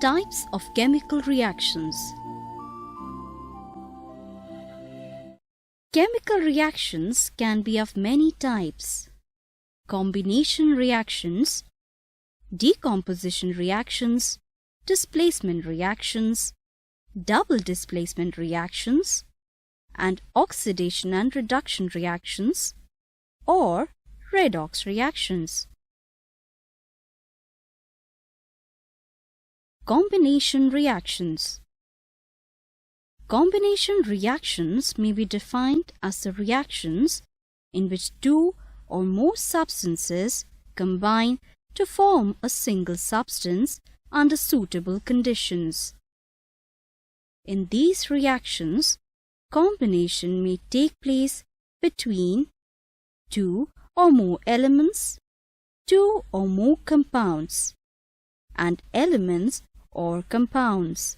Types of chemical reactions. Chemical reactions can be of many types: combination reactions, decomposition reactions, displacement reactions, double displacement reactions, and oxidation and reduction reactions, or redox reactions. Combination reactions. Combination reactions may be defined as the reactions in which two or more substances combine to form a single substance under suitable conditions. In these reactions, combination may take place between two or more elements, two or more compounds, and elements or compounds.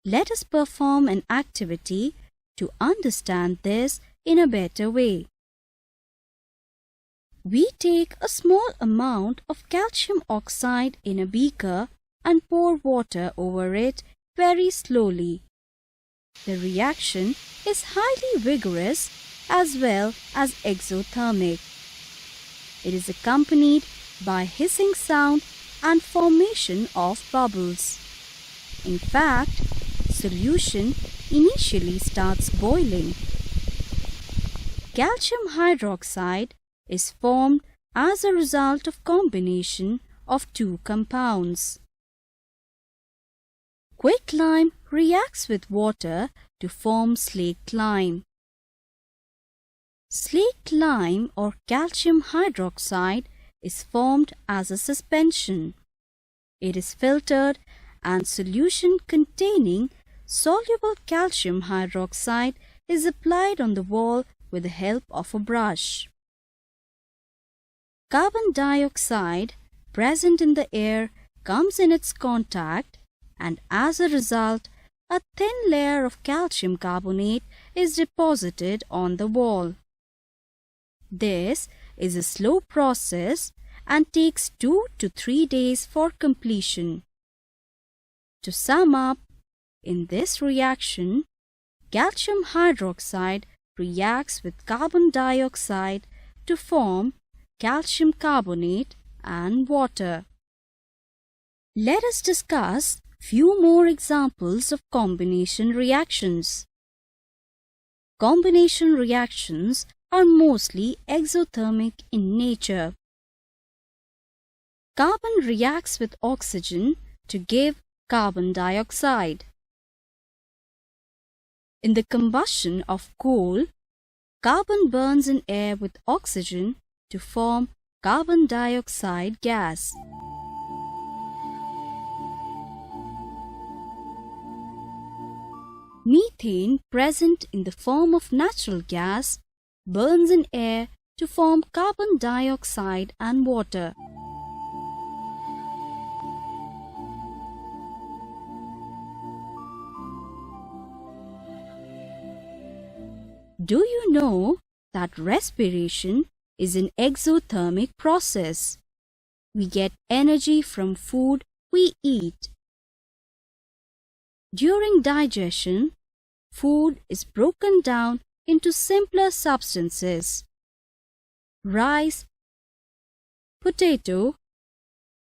Let us perform an activity to understand this in a better way. We take a small amount of calcium oxide in a beaker and pour water over it very slowly. The reaction is highly vigorous as well as exothermic. It is accompanied by hissing sound and formation of bubbles. In fact, solution initially starts boiling. Calcium hydroxide is formed as a result of combination of two compounds. Quicklime reacts with water to form slaked lime. Slaked lime or calcium hydroxide is formed as a suspension. It is filtered and solution containing soluble calcium hydroxide is applied on the wall with the help of a brush. Carbon dioxide present in the air comes in its contact, and as a result, a thin layer of calcium carbonate is deposited on the wall. This is a slow process and takes 2 to 3 days for completion. To sum up, in this reaction, calcium hydroxide reacts with carbon dioxide to form calcium carbonate and water. Let us discuss few more examples of combination reactions. Combination reactions are mostly exothermic in nature. Carbon reacts with oxygen to give carbon dioxide. In the combustion of coal, carbon burns in air with oxygen to form carbon dioxide gas. Methane present in the form of natural gas burns in air to form carbon dioxide and water. Do you know that respiration is an exothermic process? We get energy from food we eat. During digestion, food is broken down into simpler substances. Rice, potato,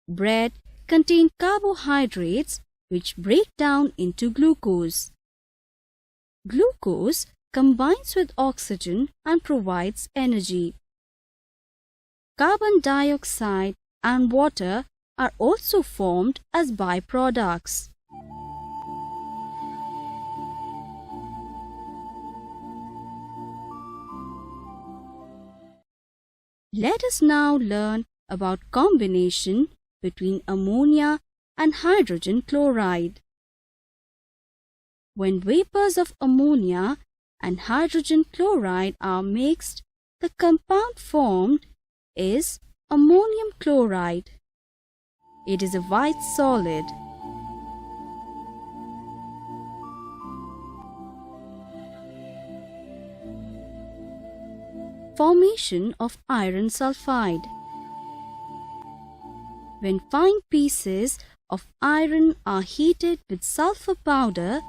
bread contain carbohydrates which break down into glucose. Glucose combines with oxygen and provides energy. Carbon dioxide and water are also formed as byproducts. Let us now learn about combination between ammonia and hydrogen chloride. When vapors of ammonia and hydrogen chloride are mixed, the compound formed is ammonium chloride. It is a white solid. Formation of iron sulfide. When fine pieces of iron are heated with sulfur powder,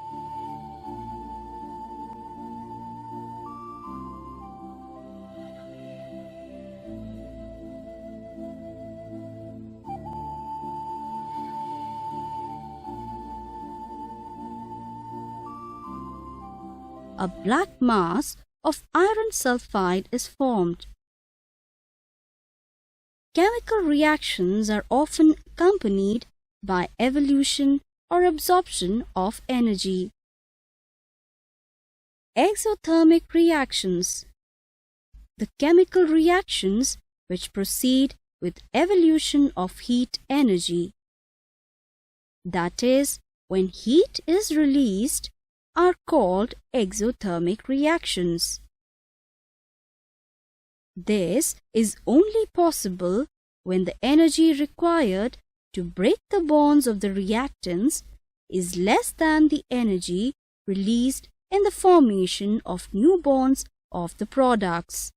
a black mass of iron sulfide is formed. Chemical reactions are often accompanied by evolution or absorption of energy. Exothermic reactions. The chemical reactions which proceed with evolution of heat energy. That is, when heat is released, are called exothermic reactions. This is only possible when the energy required to break the bonds of the reactants is less than the energy released in the formation of new bonds of the products.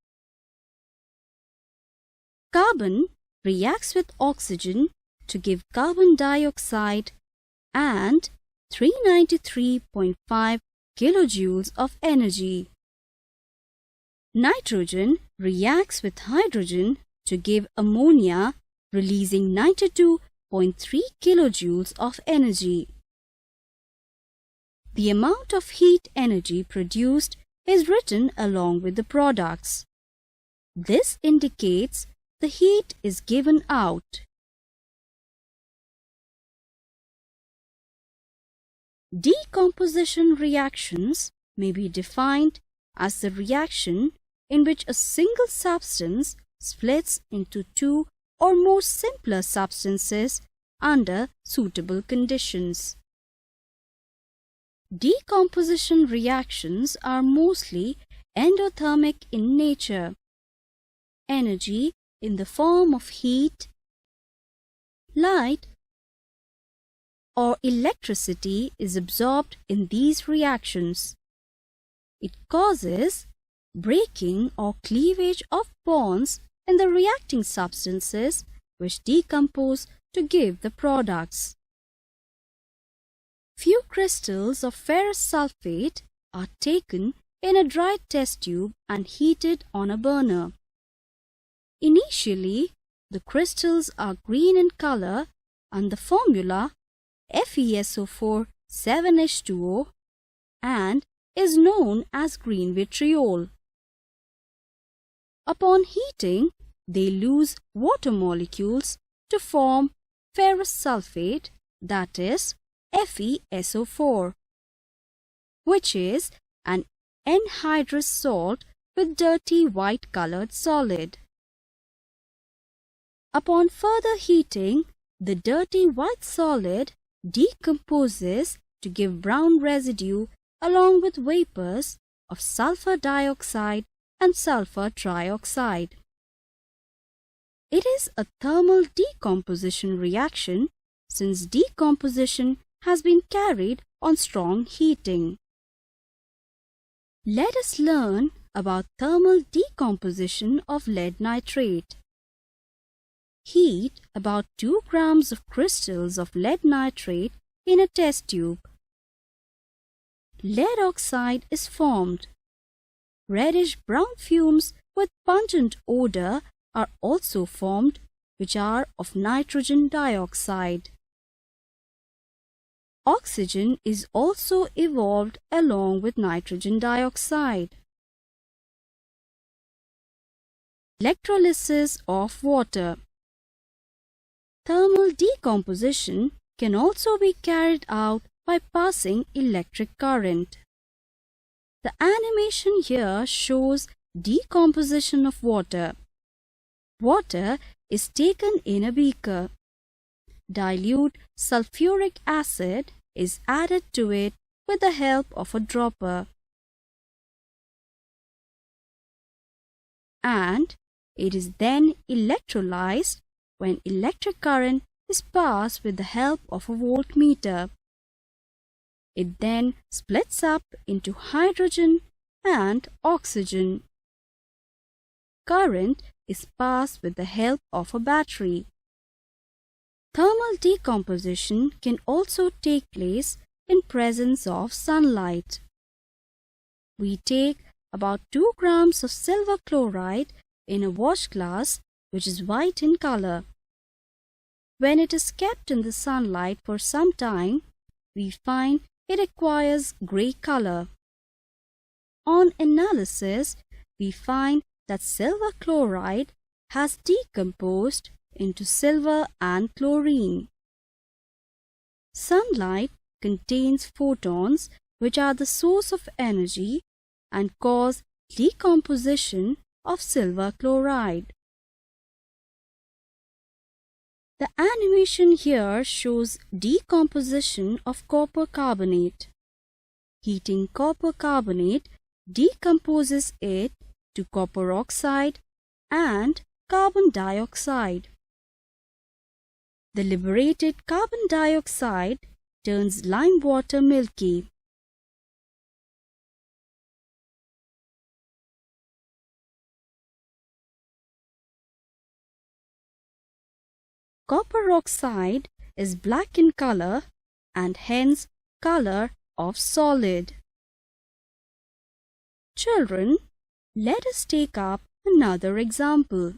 Carbon reacts with oxygen to give carbon dioxide and 393.5 kilojoules of energy. Nitrogen reacts with hydrogen to give ammonia, releasing 92.3 kilojoules of energy. The amount of heat energy produced is written along with the products. This indicates the heat is given out. Decomposition reactions may be defined as the reaction in which a single substance splits into two or more simpler substances under suitable conditions. Decomposition reactions are mostly endothermic in nature. Energy in the form of heat, light, or electricity is absorbed in these reactions. It causes breaking or cleavage of bonds in the reacting substances which decompose to give the products. Few crystals of ferrous sulfate are taken in a dry test tube and heated on a burner. Initially, the crystals are green in color and the formula FeSO4 7H2O and is known as green vitriol. Upon heating, they lose water molecules to form ferrous sulfate, that is FeSO4, which is an anhydrous salt with dirty white colored solid. Upon further heating, the dirty white solid decomposes to give brown residue along with vapors of sulfur dioxide and sulfur trioxide. It is a thermal decomposition reaction since decomposition has been carried on strong heating. Let us learn about thermal decomposition of lead nitrate. Heat about 2 grams of crystals of lead nitrate in a test tube. Lead oxide is formed. Reddish-brown fumes with pungent odor are also formed, which are of nitrogen dioxide. Oxygen is also evolved along with nitrogen dioxide. Electrolysis of water. Thermal decomposition can also be carried out by passing electric current. The animation here shows decomposition of water. Water is taken in a beaker. Dilute sulfuric acid is added to it with the help of a dropper. And it is then electrolyzed when electric current is passed with the help of a voltmeter. It then splits up into hydrogen and oxygen. Current is passed with the help of a battery. Thermal decomposition can also take place in presence of sunlight. We take about 2 grams of silver chloride in a wash glass which is white in color. When it is kept in the sunlight for some time, we find it acquires grey color. On analysis, we find that silver chloride has decomposed into silver and chlorine. Sunlight contains photons which are the source of energy and cause decomposition of silver chloride. The animation here shows decomposition of copper carbonate. Heating copper carbonate decomposes it to copper oxide and carbon dioxide. The liberated carbon dioxide turns lime water milky. Copper oxide is black in color and hence color of solid. Children, let us take up another example.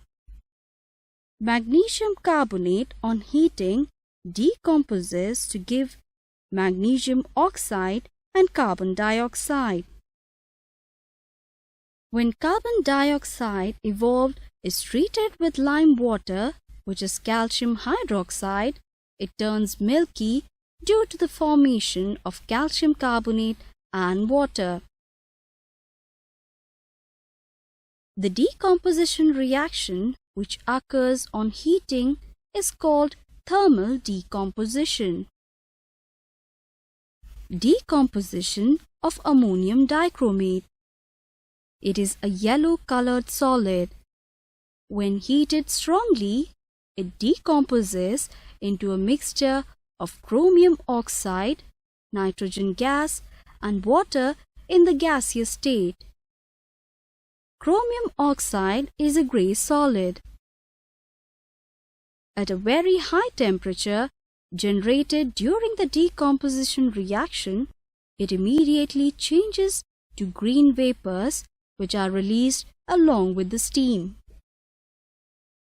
Magnesium carbonate on heating decomposes to give magnesium oxide and carbon dioxide. When carbon dioxide evolved is treated with lime water, which is calcium hydroxide, it turns milky due to the formation of calcium carbonate and water. The decomposition reaction which occurs on heating is called thermal decomposition. Decomposition of ammonium dichromate. It is a yellow-colored solid. When heated strongly, it decomposes into a mixture of chromium oxide, nitrogen gas, and water in the gaseous state. Chromium oxide is a grey solid. At a very high temperature generated during the decomposition reaction, it immediately changes to green vapors which are released along with the steam.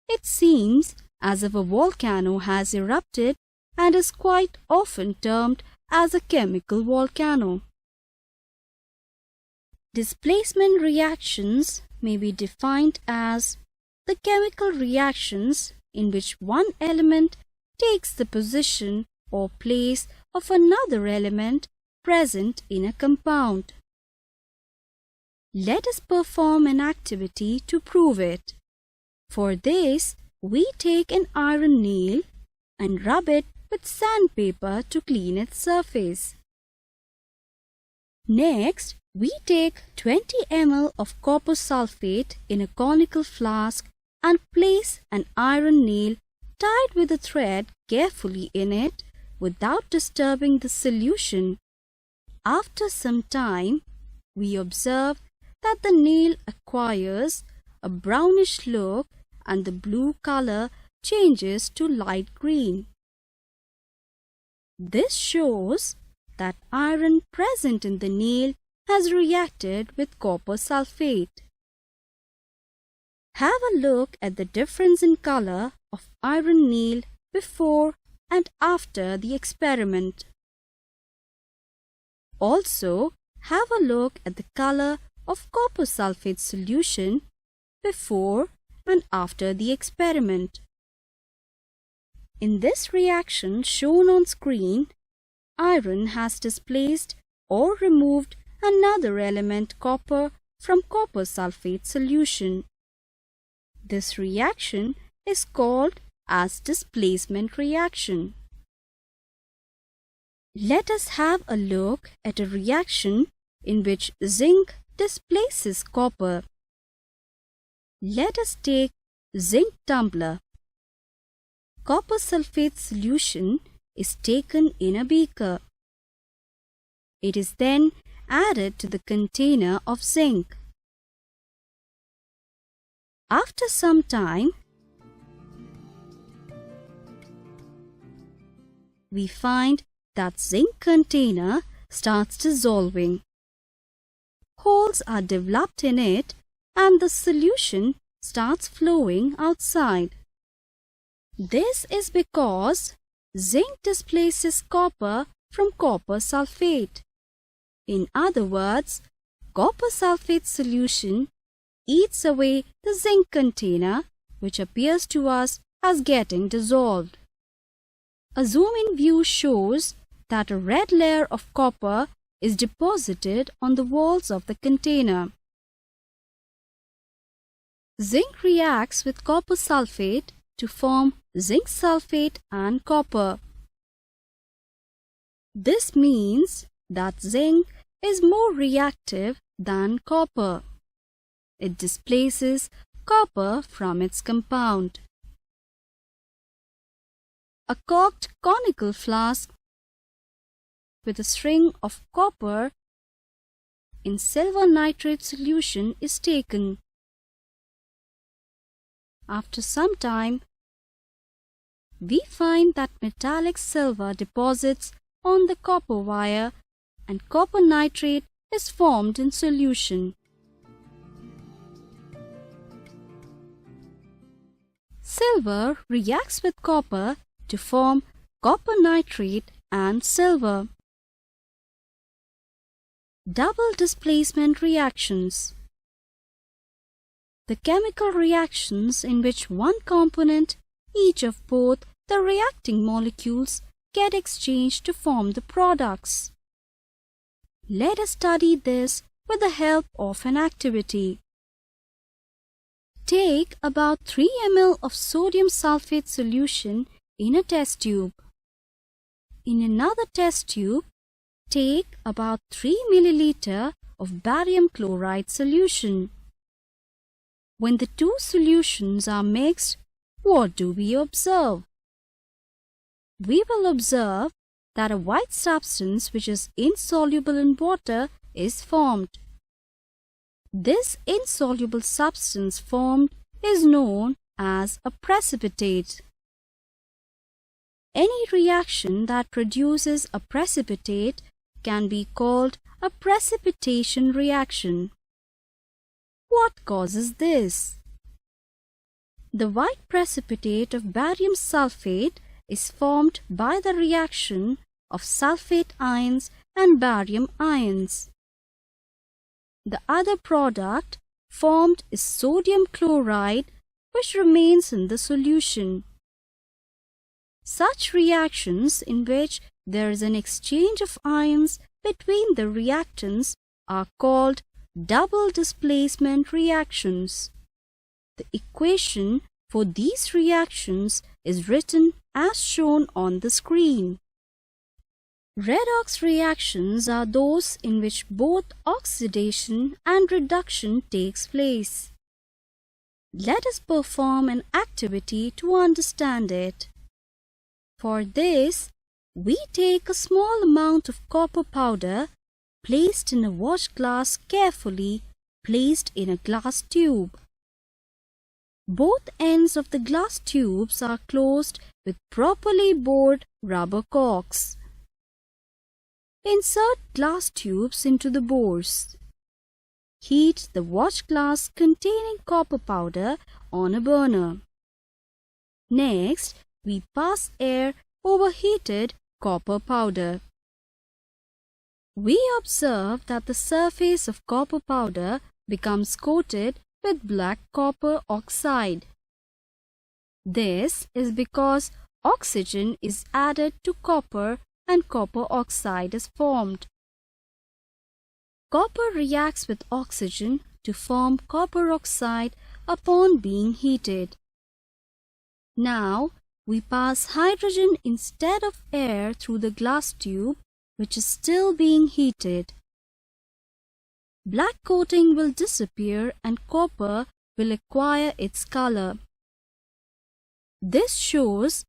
It seems as if a volcano has erupted and is quite often termed as a chemical volcano. Displacement reactions may be defined as the chemical reactions in which one element takes the position or place of another element present in a compound. Let us perform an activity to prove it. For this, we take an iron nail and rub it with sandpaper to clean its surface. Next, we take 20 ml of copper sulfate in a conical flask and place an iron nail tied with a thread carefully in it without disturbing the solution. After some time, we observe that the nail acquires a brownish look and the blue color changes to light green. This shows that iron present in the nail has reacted with copper sulfate. Have a look at the difference in color of iron nail before and after the experiment. Also, have a look at the color of copper sulfate solution before and after the experiment. In this reaction shown on screen, iron has displaced or removed another element copper from copper sulfate solution. This reaction is called as displacement reaction. Let us have a look at a reaction in which zinc displaces copper. Let us take zinc tumbler. Copper sulfate solution is taken in a beaker. It is then added to the container of zinc. After some time, we find that zinc container starts dissolving. Holes are developed in it and the solution starts flowing outside. This is because zinc displaces copper from copper sulfate. In other words, copper sulfate solution eats away the zinc container, which appears to us as getting dissolved. A zoom-in view shows that a red layer of copper is deposited on the walls of the container. Zinc reacts with copper sulfate to form zinc sulfate and copper. This means that zinc is more reactive than copper. It displaces copper from its compound. A corked conical flask with a string of copper in silver nitrate solution is taken. After some time, we find that metallic silver deposits on the copper wire and copper nitrate is formed in solution. Silver reacts with copper to form copper nitrate and silver. Double displacement reactions. The chemical reactions in which one component, each of both the reacting molecules, get exchanged to form the products. Let us study this with the help of an activity. Take about 3 ml of sodium sulfate solution in a test tube. In another test tube, take about 3 milliliter of barium chloride solution. When the two solutions are mixed, what do we observe? We will observe that a white substance which is insoluble in water is formed. This insoluble substance formed is known as a precipitate. Any reaction that produces a precipitate can be called a precipitation reaction. What causes this? The white precipitate of barium sulfate is formed by the reaction of sulfate ions and barium ions. The other product formed is sodium chloride, which remains in the solution. Such reactions in which there is an exchange of ions between the reactants are called double displacement reactions. The equation for these reactions is written as shown on the screen. Redox reactions are those in which both oxidation and reduction takes place. Let us perform an activity to understand it. For this, we take a small amount of copper powder placed in a watch glass carefully placed in a glass tube. Both ends of the glass tubes are closed with properly bored rubber corks. Insert glass tubes into the bores. Heat the watch glass containing copper powder on a burner. Next, we pass air over heated copper powder. We observe that the surface of copper powder becomes coated with black copper oxide. This is because oxygen is added to copper and copper oxide is formed. Copper reacts with oxygen to form copper oxide upon being heated. Now, we pass hydrogen instead of air through the glass tube, which is still being heated. Black coating will disappear and copper will acquire its color. This shows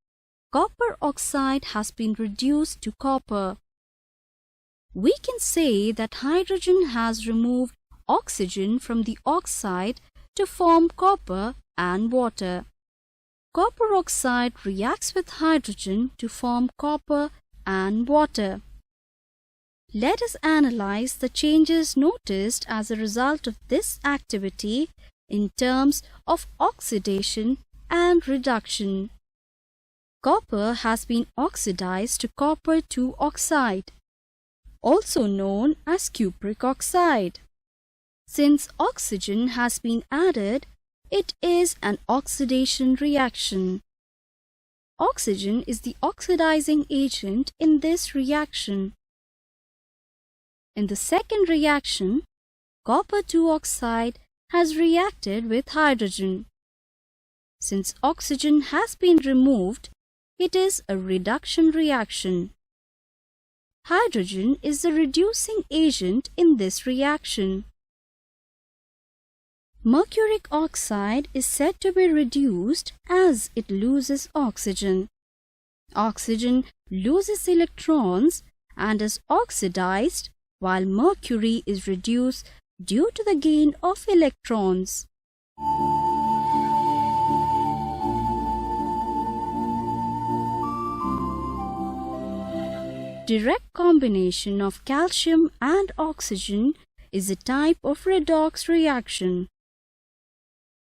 copper oxide has been reduced to copper. We can say that hydrogen has removed oxygen from the oxide to form copper and water. copper oxide reacts with hydrogen to form copper and water. Let us analyze the changes noticed as a result of this activity in terms of oxidation and reduction. Copper has been oxidized to copper 2 oxide, also known as cupric oxide. Since oxygen has been added, it is an oxidation reaction. Oxygen is the oxidizing agent in this reaction. In the second reaction, copper 2 oxide has reacted with hydrogen. Since oxygen has been removed, it is a reduction reaction. Hydrogen is the reducing agent in this reaction. Mercuric oxide is said to be reduced as it loses oxygen. Oxygen loses electrons and is oxidized, while mercury is reduced due to the gain of electrons. Direct combination of calcium and oxygen is a type of redox reaction.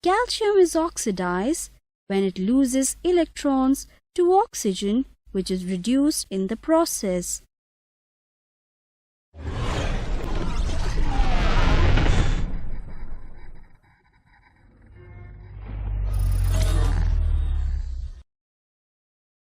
Calcium is oxidized when it loses electrons to oxygen, which is reduced in the process.